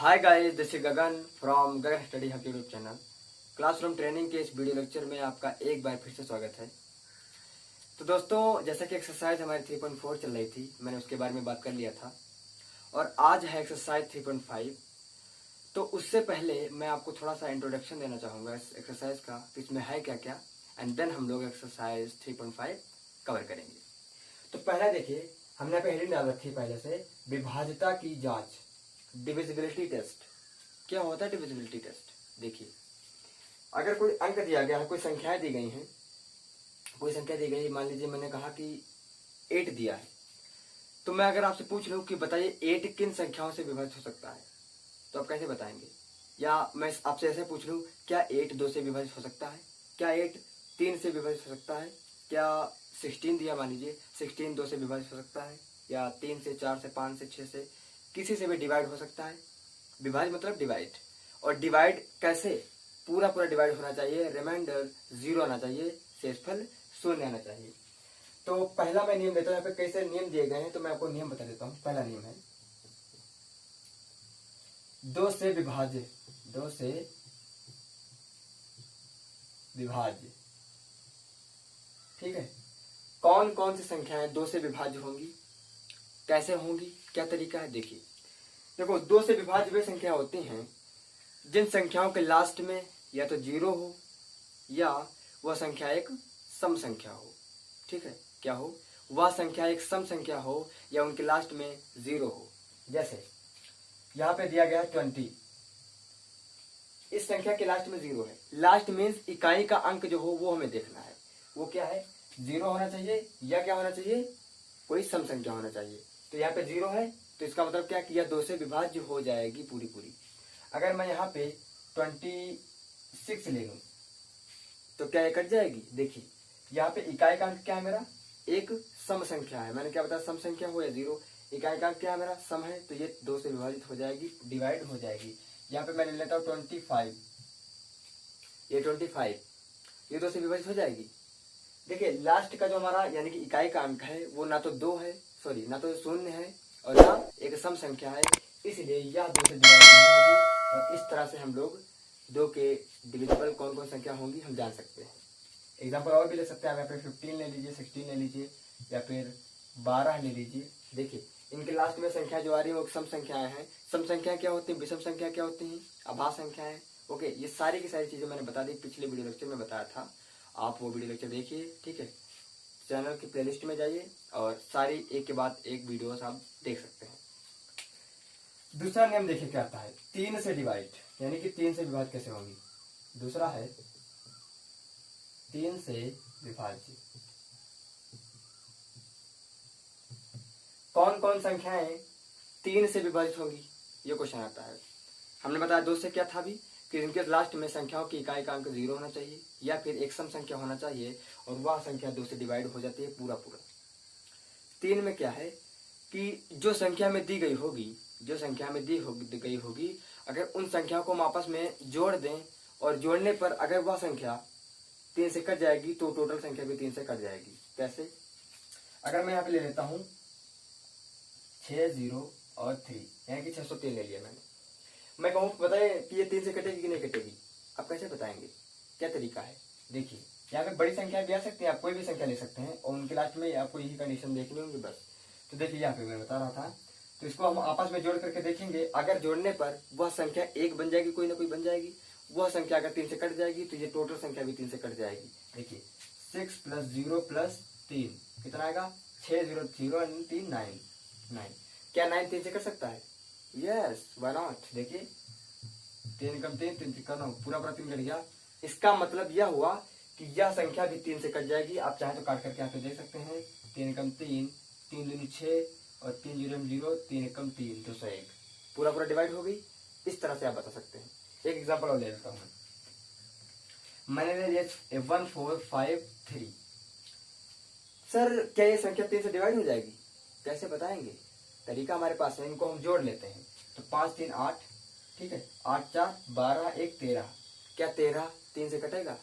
Hi guys, this is Gagan from Gagan study hub YouTube channel. Classroom training के इस video lecture में आपका एक बार फिर से स्वागत है। तो दोस्तों, जैसा कि एक्सरसाइज हमारी 3.4 चल रही थी, मैंने उसके बारे में बात कर लिया था और आज है एक्सरसाइज 3.5। तो उससे पहले मैं आपको थोड़ा सा इंट्रोडक्शन देना चाहूँगा इस एक्सरसाइज का, कि इसमें है क्या क्या, एंड देन हम लोग एक्सरसाइज 3.5 कवर करेंगे। तो पहला देखिए, हमने पहले डाल रखी है पहले से, विभाज्यता की जांच, डिविजिबिलिटी टेस्ट। क्या होता है डिविजिबिलिटी टेस्ट? देखिए, अगर कोई अंक दिया गया है, कोई संख्याएं दी गई हैं, कोई संख्या दी गई, मान लीजिए मैंने कहा कि 8 दिया है, तो मैं अगर आपसे पूछ लूं कि बताइए 8 किन संख्याओं से विभाजित हो सकता है, तो आप कैसे बताएंगे? या मैं आपसे ऐसे पूछ लूं, क्या 8 2 से विभाजित हो सकता है? क्या 8 3 से विभाजित हो सकता है? क्या 16 दिया, मान लीजिए 16 2 से विभाजित हो सकता है? या 3 से, 4 से, 5 से, 6 से, किसी से भी डिवाइड हो सकता है? विभाज्य मतलब डिवाइड। और डिवाइड कैसे? पूरा पूरा डिवाइड होना चाहिए, रिमाइंडर 0 आना चाहिए, शेषफल 0 आना चाहिए। तो पहला मैं नियम देता हूं, यहाँ पे कैसे नियम दिए गए हैं, तो मैं आपको नियम बता देता हूं। पहला नियम है 2 से विभाज्य, 2 से विभाज्य। ठीक है, कौन कौन सी संख्याएं 2 से विभाज्य होंगी, कैसे होंगी, क्या तरीका है? देखिए, देखो, 2 से विभाज्य वे संख्या होती हैं जिन संख्याओं के लास्ट में या तो 0 हो या वह संख्या एक सम संख्या हो। ठीक है, क्या हो? वह संख्या एक सम संख्या हो या उनके लास्ट में 0 हो। जैसे यहां पे दिया गया 20, इस संख्या के लास्ट में 0 है। लास्ट मीन्स इकाई का अंक जो हो वो हमें देखना है। वो क्या है? 0 होना चाहिए या क्या होना चाहिए? कोई सम संख्या होना चाहिए। तो यहाँ पे 0 है, तो इसका मतलब क्या कि यह 2 से विभाज्य हो जाएगी पूरी पूरी। अगर मैं यहाँ पे 26 ले लूं तो क्या ये कट जाएगी? देखिए, यहाँ पे इकाई का अंक क्या है मेरा? एक सम संख्या है। मैंने क्या बताया? सम संख्या हो या 0, इकाई का अंक क्या है मेरा? सम है, तो ये 2 से विभाजित हो जाएगी, डिवाइड हो जाएगी। यहाँ पे मैं ले लेता हूँ 25, ये 25, ये 2 से विभाजित हो जाएगी। देखिए, लास्ट का जो हमारा यानी कि इकाई का अंक है वो ना तो 2 है, सॉरी, ना तो 0 है और ना एक सम संख्या है, इसलिए यह 2 से डिवाइड नहीं होगी। और इस तरह से हम लोग 2 के डिविजिबल कौन कौन संख्या होंगी हम जान सकते हैं। एग्जाम्पल और भी ले सकते हैं आप, यहाँ पे 15 ले लीजिए, 16 ले लीजिए, या फिर 12 ले लीजिए। देखिए, इनके लास्ट में संख्या जो आ रही है वो सम संख्याएं हैं। सम संख्या क्या होती है? विषम संख्या क्या होती है? अभाज्य संख्याएं। ओके, ये सारी की सारी चीजें मैंने बता दी, पिछले वीडियो लेक्चर में बताया था। आप वो वीडियो लेक्चर देखिए, ठीक है। चैनल की प्लेलिस्ट में जाइए और सारी एक के बाद एक वीडियो आप देख सकते हैं। दूसरा नियम देखिए क्या आता है, 3 से डिवाइड, यानी कि 3 से विभाजित कैसे होंगी। दूसरा है 3 से विभाज्य। कौन कौन संख्याएं 3 से विभाजित होंगी, ये क्वेश्चन आता है। हमने बताया 2 से क्या था अभी, कि इनके लास्ट में संख्याओं की इकाई का अंक 0 होना चाहिए या फिर एक सम संख्या होना चाहिए और वह संख्या 2 से डिवाइड हो जाती है पूरा पूरा। 3 में क्या है कि जो संख्या में दी गई होगी, जो संख्या में दी गई होगी, अगर उन संख्याओं को हम आपस में जोड़ दें और जोड़ने पर अगर वह संख्या 3 से कट जाएगी तो टोटल संख्या भी 3 से कट जाएगी। कैसे? अगर मैं यहाँ पे ले लेता हूँ 6 0 और 3, यानी कि 603 ले लिया मैंने। मैं कहूँ बताए कि ये 3 से कटेगी कि नहीं कटेगी, आप कैसे बताएंगे? क्या तरीका है? देखिए, यहाँ पे बड़ी संख्या भी आ सकती है, आप कोई भी संख्या ले सकते हैं और उनके लास्ट में आपको यही कंडीशन देखनी होगी बस। तो देखिए, यहाँ पे मैं बता रहा था, तो इसको हम आपस में जोड़ करके देखेंगे। अगर जोड़ने पर वह संख्या 1 बन जाएगी, कोई ना कोई बन जाएगी। वह संख्या अगर 3 से कट जाएगी तो ये टोटल संख्या भी 3 से कट जाएगी। देखिए, 6 + 0 + 3 कितना आएगा? 6 0 0 3 9। क्या 9 3 से कट सकता है? Yes, why not. देखिए, 3 कम 3 3 3 9, पूरा पूरा 3 कट गया। इसका मतलब यह हुआ कि यह संख्या भी 3 से कट जाएगी। आप चाहे तो काट करके यहाँ पे देख सकते हैं। 3 कम 3, 3 दूनी 6 और 3 0 0, 3 कम 3 201, पूरा पूरा डिवाइड हो गई। इस तरह से आप बता सकते हैं। एक एग्जाम्पल और ले लेता हूँ, मैंने ले लिया 1 4 5 3। सर, क्या ये संख्या 3 से डिवाइड हो जाएगी? कैसे बताएंगे? तरीका हमारे पास है, इनको हम जोड़ लेते हैं। तो 5 3 8, ठीक है, 8 4 12 1 13। क्या 13 3 से कटेगा?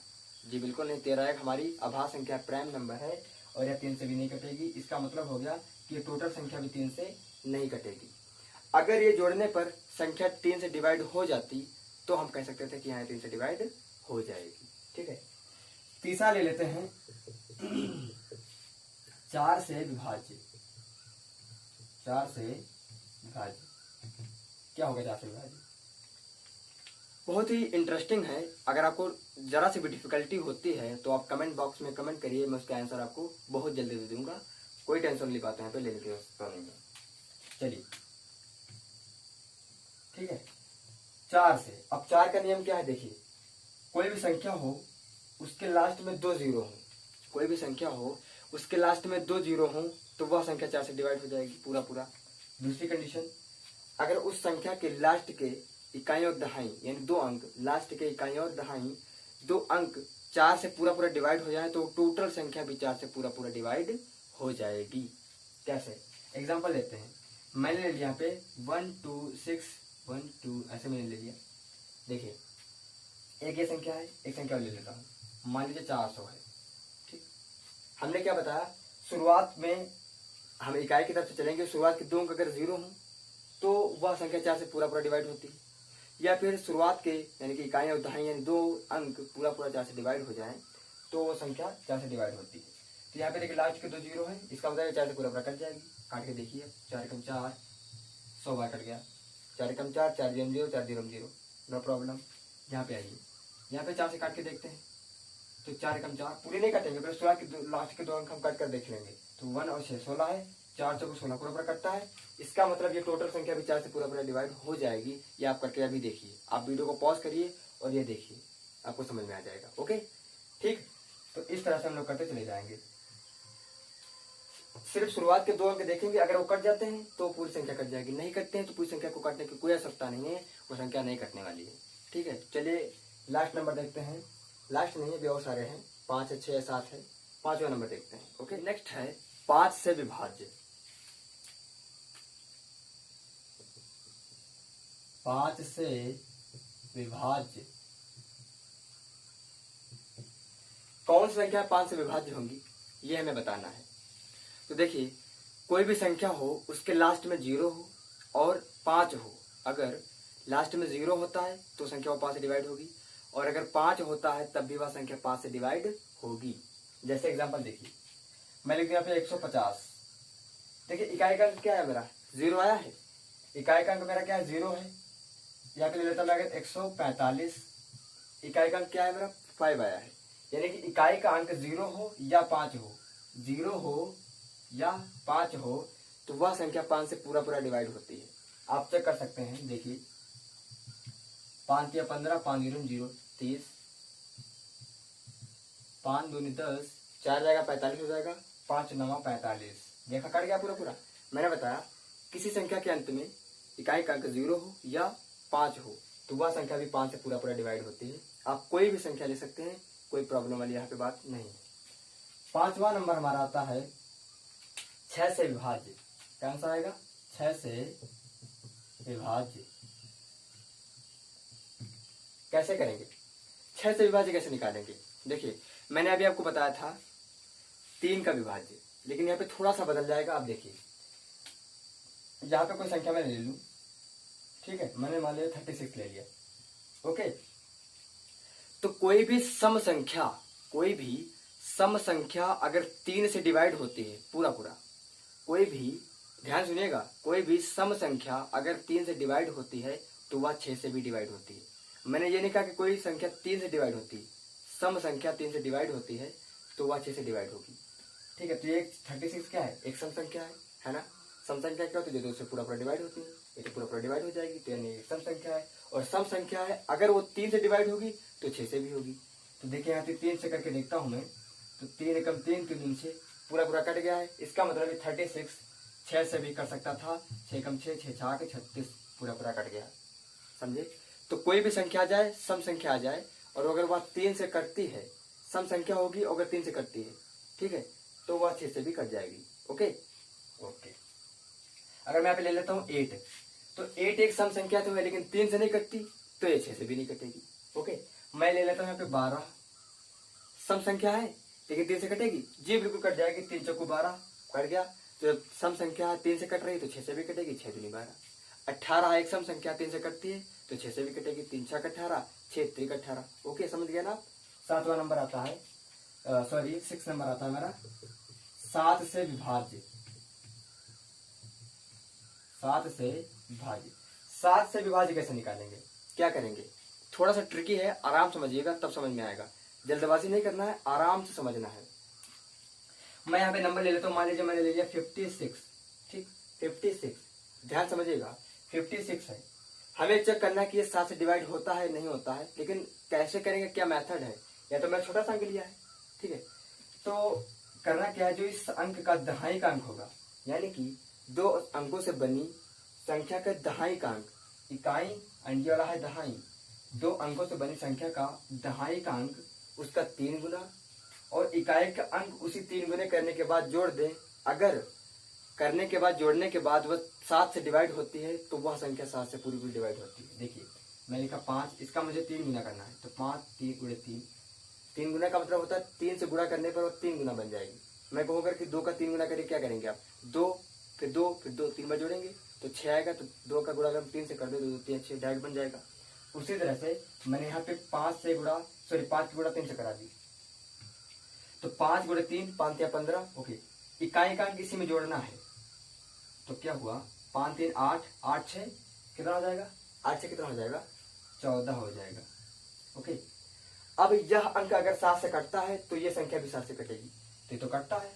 जी बिल्कुल नहीं। 13 एक हमारी अभाज्य संख्या, प्राइम नंबर है और यह 3 से भी नहीं कटेगी। इसका मतलब हो गया कि टोटल संख्या भी 3 से नहीं कटेगी। अगर ये जोड़ने पर संख्या 3 से डिवाइड हो जाती तो हम कह सकते थे कि यहाँ 3 से डिवाइड हो जाएगी। ठीक है, तीसरा ले लेते हैं 4 से विभाज्य। 4 से विभाज्य क्या होगा? 4 से विभाज्य बहुत ही इंटरेस्टिंग है। अगर आपको जरा सी भी डिफिकल्टी होती है तो आप कमेंट बॉक्स में कमेंट करिए, मैं उसका आंसर आपको बहुत जल्दी दे दूंगा। कोई टेंशन नहीं पाते हैं पे लेने की व्यवस्था नहीं है। चलिए ठीक है, 4 से। अब 4 का नियम क्या है? देखिए, कोई भी संख्या हो उसके लास्ट में 2 जीरो हो, कोई भी संख्या हो उसके लास्ट में 2 जीरो हो तो वह संख्या 4 से डिवाइड हो जाएगी पूरा पूरा। दूसरी कंडीशन, अगर उस संख्या के लास्ट के इकाई और दहाई यानी 2 अंक, लास्ट के इकाई और दहाई 2 अंक 4 से पूरा पूरा डिवाइड हो जाए तो टोटल संख्या भी 4 से पूरा पूरा डिवाइड हो जाएगी। कैसे? एग्जांपल लेते हैं। मैंने ले लिया यहाँ पे 1 2 6 1 2 ऐसे मैंने ले लिया। देखिए, एक ये संख्या है, एक संख्या ले लेता हूँ, मान लीजिए 400 है। ठीक, हमने क्या बताया? शुरुआत में हम इकाई की तरफ से चलेंगे, शुरुआत के 2 अंक अगर 0 हो तो वह संख्या 4 से पूरा पूरा डिवाइड होती है, या फिर शुरुआत के यानी कि इकाई और दहाई यानी 2 अंक पूरा पूरा 4 से डिवाइड हो जाए तो वो संख्या 4 से डिवाइड होती है। तो यहाँ पे देखिए लास्ट के 2 जीरो है, इसका मतलब 4 से पूरा पूरा कट जाएगी। काट के देखिए, 4 एकम 4, 100 बार कट गया। 4 एकम 4, 4 जीरो 0, 4 जीरो 0, नो प्रॉब्लम। यहाँ पे आइए, यहाँ पे 4 से काट के देखते हैं तो 4 एकम 4 पूरी नहीं काटेंगे, फिर शुरुआत के लास्ट के 2 अंक हम काट कर देख लेंगे। तो 1 और 6 16 है, 4 चौको 16 पूरा पूरा कटता है। इसका मतलब ये टोटल संख्या भी 4 से पूरा पूरा डिवाइड हो जाएगी। ये आप करके अभी देखिए, आप वीडियो को पॉज करिए और ये देखिए, आपको समझ में आ जाएगा। ओके, ठीक। तो इस तरह से हम लोग करते चले जाएंगे। सिर्फ शुरुआत के 2 अंक देखेंगे, अगर वो कट जाते हैं तो पूरी संख्या कट जाएगी, नहीं कटते हैं तो पूरी संख्या को काटने की कोई आवश्यकता नहीं है, वो संख्या नहीं कटने वाली है। ठीक है, चलिए लास्ट नंबर देखते हैं। लास्ट नहीं है, बहुत सारे हैं, 5 है, 6 है, 7 है। 5वां नंबर देखते हैं। ओके, नेक्स्ट है 5 से विभाज्य। 5 से विभाज्य कौन सी संख्या 5 से विभाज्य होंगी ये हमें बताना है। तो देखिए, कोई भी संख्या हो उसके लास्ट में 0 हो और 5 हो। अगर लास्ट में 0 होता है तो संख्या वो 5 से डिवाइड होगी, और अगर 5 होता है तब भी वह संख्या 5 से डिवाइड होगी। जैसे एग्जांपल देखिए, मैं लिख दिया यहाँ पे 150। देखिए, इकाई का अंक क्या है मेरा? 0 आया है। इकाई का अंक मेरा क्या है? 0 है। यहाँ पे ले लेता हूँ मैं 145। इकाई का अंक क्या है मेरा? 5 आया है। यानी कि इकाई का अंक 0 हो या 5 हो, 0 हो या 5 हो तो वह संख्या 5 से पूरा पूरा डिवाइड होती है। आप चेक कर सकते हैं, देखिए 5 या 15, 5 जीरो 0 30, 5 दूनी 10, 4 जाएगा 45 हो जाएगा, 5 9 45। देखा, कट गया पूरा पूरा। मैंने बताया किसी संख्या के अंत में इकाई का अंक 0 हो या 5 हो तो वह संख्या भी 5 से पूरा पूरा डिवाइड होती है। आप कोई भी संख्या ले सकते हैं, कोई प्रॉब्लम वाली यहाँ पे बात नहीं है। 5वां नंबर हमारा आता है 6 से विभाज्य। क्या आंसर आएगा? 6 से विभाज्य। कैसे करेंगे? 6 से विभाज्य कैसे निकालेंगे? देखिए, मैंने अभी आपको बताया था 3 का विभाज्य, लेकिन यहाँ पे थोड़ा सा बदल जाएगा। आप देखिए, यहाँ पे कोई संख्या मैं ले लूं, ठीक है, मैंने मान लिया 36 ले लिया। ओके, तो कोई भी सम संख्या अगर 3 से डिवाइड होती है पूरा पूरा, कोई भी, ध्यान सुनिएगा, कोई भी सम संख्या अगर 3 से डिवाइड होती है तो वह 6 से भी डिवाइड होती है। मैंने ये नहीं कहा कि कोई संख्या 3 से डिवाइड होती है, सम संख्या 3 से डिवाइड होती है तो वह 6 से डिवाइड होगी। ठीक है, तो ये 36 क्या है? एक सम संख्या है ना। सम संख्या क्या होती है? जो 2 से पूरा पूरा डिवाइड होती है, ये तो पूरा पूरा डिवाइड हो जाएगी, तो यानी एक सम संख्या है। और सम संख्या है, अगर वो 3 से डिवाइड होगी तो 6 से भी होगी। तो देखिए, यहाँ पे 3 से करके देखता हूँ मैं, तो 3 एकम 3 3 दूनी 6 पूरा पूरा कट गया है। इसका मतलब 36 6 से भी कर सकता था, 6 कम 6 6 6 36 पूरा पूरा कट गया। समझे? तो कोई भी संख्या आ जाए, सम संख्या आ जाए, और अगर वह 3 से कटती है, सम संख्या होगी, अगर 3 से कटती है, ठीक है, तो वह 6 से भी कट जाएगी। ओके ओके, अगर मैं यहाँ पे ले लेता हूँ 8, तो 8 एक सम संख्या तो है, लेकिन 3 से नहीं कटती तो ये 6 से भी नहीं कटेगी। ओके, मैं ले लेता हूँ यहाँ पे 12, सम संख्या है लेकिन 3 से कटेगी, जी बिल्कुल कट जाएगी। 3 चौको 12 कट गया। तो सम संख्या 3 से कट रही है तो 6 से भी कटेगी, 6 दूनी 12। 18 एक सम संख्या 3 से कटती है तो 6 से भी कटेगी। 3 6 18, 6 3 18। ओके, समझ गया ना। 7वां नंबर आता है, सॉरी 6 नंबर आता है मेरा, 7 से विभाज्य। 7 से विभाज्य, 7 से विभाज्य कैसे निकालेंगे, क्या करेंगे, थोड़ा सा ट्रिकी है, आराम समझिएगा तब समझ में आएगा। जल्दबाजी नहीं करना है, आराम से समझना है। मैं यहाँ पे नंबर ले लेता हूँ, मान लीजिए मैंने ले लिया 56, ठीक, 56, ध्यान समझिएगा 56 है। हमें चेक करना है कि ये 7 से डिवाइड होता है नहीं होता है, लेकिन कैसे करेंगे, क्या मेथड है, या तो मैं छोटा सा अंक लिया है, ठीक है, तो करना क्या है, जो इस अंक का दहाई का अंक होगा, यानी कि 2 अंकों से बनी संख्या का दहाई का अंक, इकाई अंडी वाला है दहाई, 2 अंकों से बनी संख्या का दहाई का अंक उसका 3 गुना, और इकाई का अंक उसी 3 गुने करने के बाद जोड़ दें। अगर करने के बाद जोड़ने के बाद वह 7 से डिवाइड होती है तो वह संख्या 7 से पूरी पूरी डिवाइड होती है। देखिए मैं लिखा 5, इसका मुझे 3 गुना करना है, तो 5 3 गुणे 3, 3 गुना का मतलब होता है 3 से गुणा करने पर वो 3 गुना बन जाएगी। मैं कहूँगा कि 2 का 3 गुना करिए, क्या करेंगे आप, 2 फिर 2 फिर 2 3 बार जोड़ेंगे तो 6 आएगा, तो 2 का गुणा अगर 3 से कर दे तो 2 3 6 डायरेक्ट बन जाएगा। उसी तरह से मैंने यहाँ पे 5 से गुणा, सॉरी 5 गुणा 3 से करा दी, तो 5 गुणे 3 5 या 15। ओके, इकाई का अंक इसी में जोड़ना है, तो क्या हुआ, 5 3 8, 8 6 कितना हो जाएगा, 8 से कितना हो जाएगा, 14 हो जाएगा। ओके, अब यह अंक अगर 7 से कटता है तो ये संख्या भी 7 से कटेगी, तो ये तो कटता है,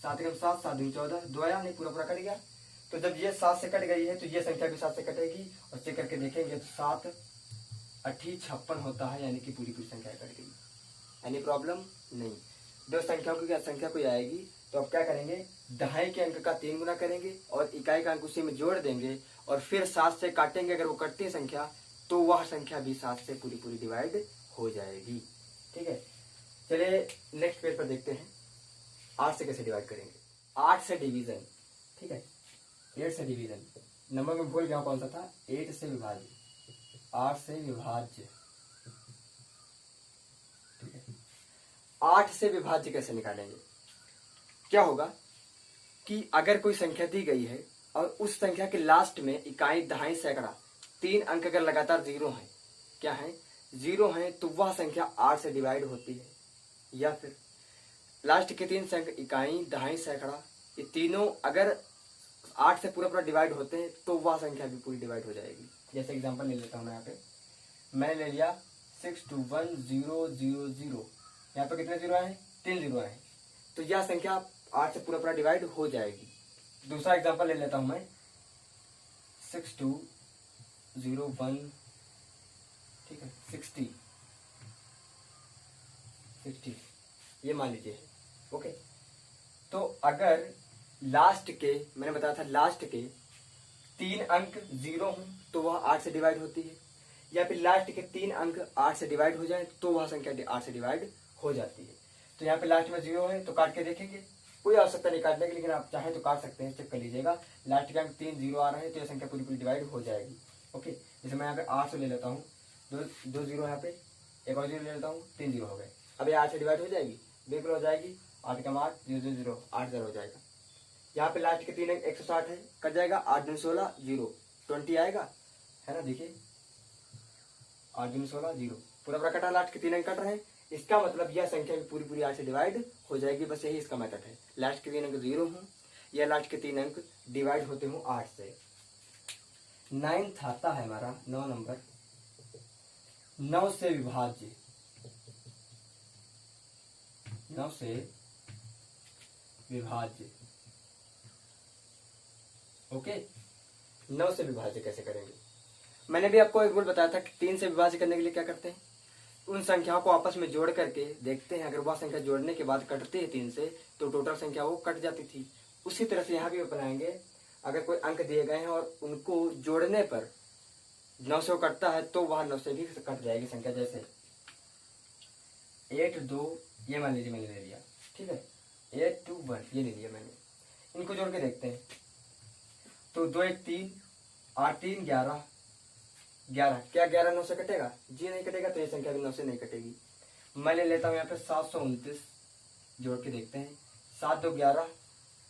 7 एकम 7, 7 दूनी 14, 2 आया नहीं, पूरा पूरा कट गया। तो जब ये 7 से कट गई है तो ये संख्या भी 7 से कटेगी, और चेक करके देखेंगे तो 7 8 56 होता है, यानी कि पूरी पूरी संख्या कट गई। एनी प्रॉब्लम नहीं। 2 संख्याओं की संख्या कोई आएगी तो अब क्या करेंगे, दहाई के अंक का 3 गुना करेंगे और इकाई का अंक उसी में जोड़ देंगे, और फिर 7 से काटेंगे। अगर वो कटती है संख्या तो वह संख्या भी 7 से पूरी पूरी डिवाइड हो जाएगी। ठीक है, चलिए नेक्स्ट पेज पर देखते हैं 8 से कैसे डिवाइड करेंगे। 8 से डिवीजन, ठीक है, 8 से डिवीजन, नंबर में भूल गया कौन सा था, 8 से विभाज्य, 8 से विभाज्य, ठीक है। 8 से विभाज्य कैसे निकालेंगे, क्या होगा कि अगर कोई संख्या दी गई है और उस संख्या के लास्ट में इकाई दहाई सैकड़ा 3 अंक अगर लगातार 0 है, क्या है, 0 है, तो वह संख्या 8 से डिवाइड होती है। या फिर लास्ट के 3 संख्या इकाई दहाई सैकड़ा, ये तीनों अगर 8 से पूरा पूरा डिवाइड होते हैं तो वह संख्या भी पूरी डिवाइड हो जाएगी। जैसे एग्जांपल ले लेता हूँ मैं, यहाँ पे मैंने ले लिया 621,000, यहाँ पे कितने 0 आए, 3 0 आए, तो यह संख्या 8 से पूरा पूरा डिवाइड हो जाएगी। दूसरा एग्जांपल ले लेता हूं मैं, 6201, ठीक है, 60, ये मान लीजिए। ओके, तो अगर लास्ट के, मैंने बताया था लास्ट के 3 अंक 0 हों तो वह 8 से डिवाइड होती है, या फिर लास्ट के 3 अंक 8 से डिवाइड हो जाए तो वह संख्या 8 से डिवाइड हो जाती है। तो यहाँ पे लास्ट में 0 है तो काट के देखेंगे, कोई आवश्यकता नहीं काटने की, लेकिन आप चाहें तो काट सकते हैं, चेक कर लीजिएगा। लास्ट के अंक 3 0 आ रहे हैं तो यह संख्या पूरी पूरी डिवाइड हो जाएगी। ओके, जैसे मैं यहाँ पे 8 से ले लेता हूँ, 2 0 यहाँ पे, एक और 0 ले लेता हूँ, 3 0 हो गए। अब ये 8 से डिवाइड हो जाएगी, बिल्कुल हो जाएगी, 8 कम 8 0 0 0, 8 0 हो जाएगा। यहाँ पे लास्ट के 3 अंक 160 है, कट जाएगा, 8 दूनी 16 0, 20 आएगा, है ना, देखिए 8 दूनी 16 0, पूरा पूरा कटा, लास्ट के 3 अंक कट रहे हैं, इसका मतलब यह संख्या भी पूरी पूरी 8 से डिवाइड हो जाएगी। बस यही इसका मेथड है, लास्ट के 3 अंक 0 हों या लास्ट के 3 अंक डिवाइड होते हों 8 से। 9th आता है हमारा 9 नंबर, 9 से विभाज्य, 9 से विभाज्य। ओके, 9 से विभाज्य कैसे करेंगे, मैंने भी आपको एक रूल बताया था कि 3 से विभाज्य करने के लिए क्या करते हैं, उन संख्याओं को आपस में जोड़ करके देखते हैं, अगर वह संख्या जोड़ने के बाद कटती है 3 से तो टोटल संख्या वो कट जाती थी। उसी तरह से यहाँ भी अपनाएंगे, अगर कोई अंक दिए गए हैं और उनको जोड़ने पर 9 से कटता है तो वह 9 से भी कट जाएगी संख्या। जैसे 8 2, ये मान लीजिए मैंने ले लिया, ठीक है, 8 2 1 ये ले लिया मैंने, इनको जोड़ के देखते हैं तो 2 1 3, 8 3 11, 11, क्या 11 9 से कटेगा, जी नहीं कटेगा, तो ये संख्या भी 9 से नहीं कटेगी। मैं ले लेता हूँ यहाँ पे 729, जोड़ के देखते हैं, 7 2 11,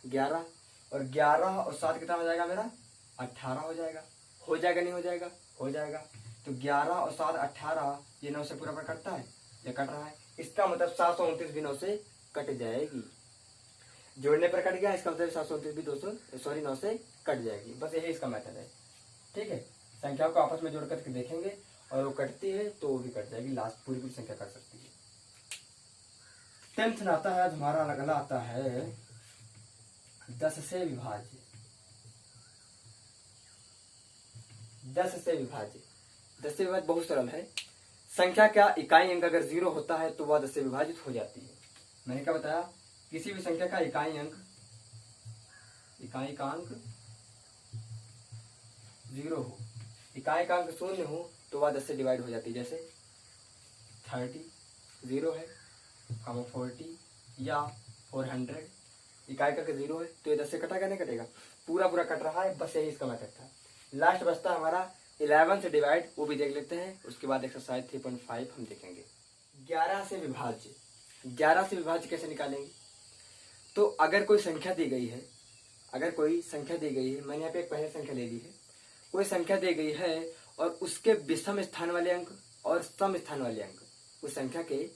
11 और 11 और 7 कितना हो जाएगा मेरा, 18 हो जाएगा। हो जाएगा नहीं हो जाएगा? हो जाएगा। तो 11 और 7 18, ये 9 से पूरा पूरा कटता है या कट रहा है, इसका मतलब 729 भी 9 से कट जाएगी। जोड़ने पर कट गया, इसका मतलब 729 भी 9 से कट जाएगी। बस यही इसका मेथड है। ठीक है, संख्याओं को आपस में जोड़ करके देखेंगे और वो कटती है तो वो भी कट जाएगी, लास्ट पूरी पूरी संख्या कट सकती है। 10th आता है आज हमारा, अगला आता है 10 से विभाज्य। 10 से विभाज्य, 10 से विभाज्य बहुत सरल है। संख्या का इकाई अंक अगर 0 होता है तो वह 10 से विभाजित हो जाती है। मैंने क्या बताया, किसी भी संख्या का इकाई का अंक 0 हो, इकाई का अंक 0 हो तो वह 10 से डिवाइड हो जाती है। जैसे 30 0 है, 40 या 400, इकाई का अंक 0 है तो ये 10 से कटेगा नहीं कटेगा? पूरा पूरा कट रहा है। बस यही इसका मेथड था। लास्ट बचता हमारा 11 से डिवाइड, वो भी देख लेते हैं। उसके बाद एक्सरसाइज 3.5 हम देखेंगे। 11 से विभाज्य, 11 से विभाज्य कैसे निकालेंगे? तो अगर कोई संख्या दी गई है, मैंने यहाँ पे एक पहले संख्या ले ली है, कोई संख्या दी गई है और उसके विषम स्थान वाले अंक और सम स्थान वाले अंक, उस संख्या के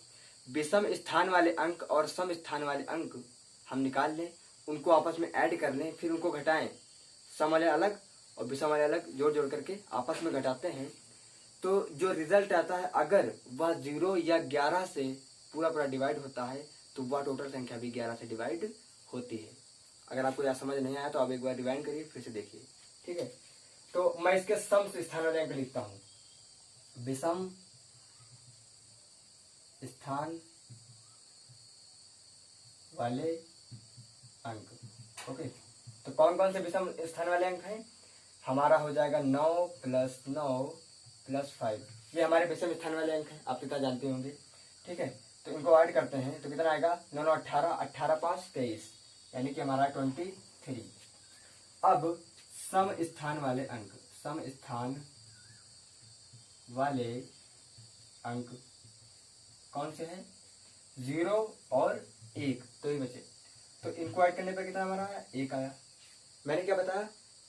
विषम स्थान वाले अंक और सम स्थान वाले अंक हम निकाल लें, उनको आपस में ऐड कर लें, फिर उनको घटाएं, सम वाले अलग और विषम वाले अलग जोड़ करके आपस में घटाते हैं, तो जो रिजल्ट आता है अगर वह 0 या 11 से पूरा पूरा डिवाइड होता है तो वह टोटल संख्या भी 11 से डिवाइड होती है। अगर आपको यह समझ नहीं आया तो आप एक बार रिवाइंड करिए, फिर से देखिए। ठीक है, तो मैं इसके सम स्थान वाले अंक लिखता हूं, विषम स्थान वाले अंक। ओके, तो कौन कौन से विषम स्थान वाले अंक हैं? हमारा हो जाएगा 9 + 9 + 5, ये हमारे विषम स्थान वाले अंक हैं, आप कितना जानते होंगे। ठीक है, तो इनको ऐड करते हैं तो कितना आएगा? 9 9 18, 18 5 23, यानी कि हमारा 23। अब सम स्थान वाले अंक, सम स्थान वाले अंक कौन से हैं? 0 और 1, तो ही बचे, तो इनको ऐड करने पर कितना हमारा आया? 1 आया। मैंने क्या बताया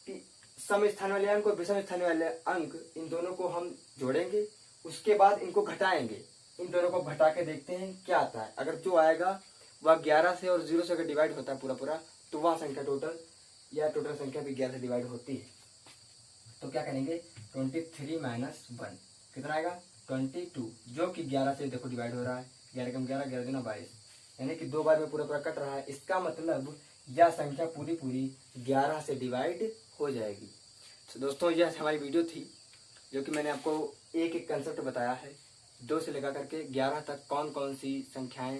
कि सम स्थान वाले अंक और विषम स्थान वाले अंक, इन दोनों को हम जोड़ेंगे, उसके बाद इनको घटाएंगे, इन दोनों को घटा के देखते हैं क्या आता है। अगर जो आएगा वह 11 से और 0 से अगर डिवाइड होता है पूरा पूरा, तो वह संख्या टोटल संख्या भी 11 से डिवाइड होती है। तो क्या करेंगे? 23 - 1 कितना आएगा? 22, जो कि 11 से देखो डिवाइड हो रहा है। 11 कम 11, 11 दूना 22, यानी कि 2 बार में पूरा पूरा कट रहा है। इसका मतलब यह संख्या पूरी पूरी 11 से डिवाइड हो जाएगी। तो दोस्तों, यह हमारी वीडियो थी जो कि मैंने आपको एक एक कंसेप्ट बताया है। 2 से लेकर करके 11 तक कौन कौन सी संख्याएं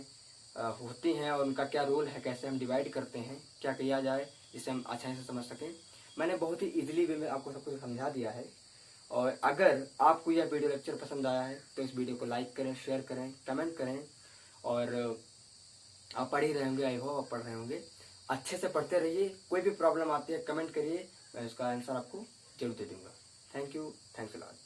होती हैं और उनका क्या रोल है, कैसे हम डिवाइड करते हैं, क्या किया जाए जिससे हम आसानी से समझ सकें। मैंने बहुत ही इजीली वे में आपको सब कुछ समझा दिया है। और अगर आपको यह वीडियो लेक्चर पसंद आया है तो इस वीडियो को लाइक करें, शेयर करें, कमेंट करें। और आप पढ़ ही रहे होंगे, आई होप आप पढ़ रहे होंगे। अच्छे से पढ़ते रहिए, कोई भी प्रॉब्लम आती है कमेंट करिए, मैं उसका आंसर आपको जरूर दे दूंगा। Thank you, thanks a lot.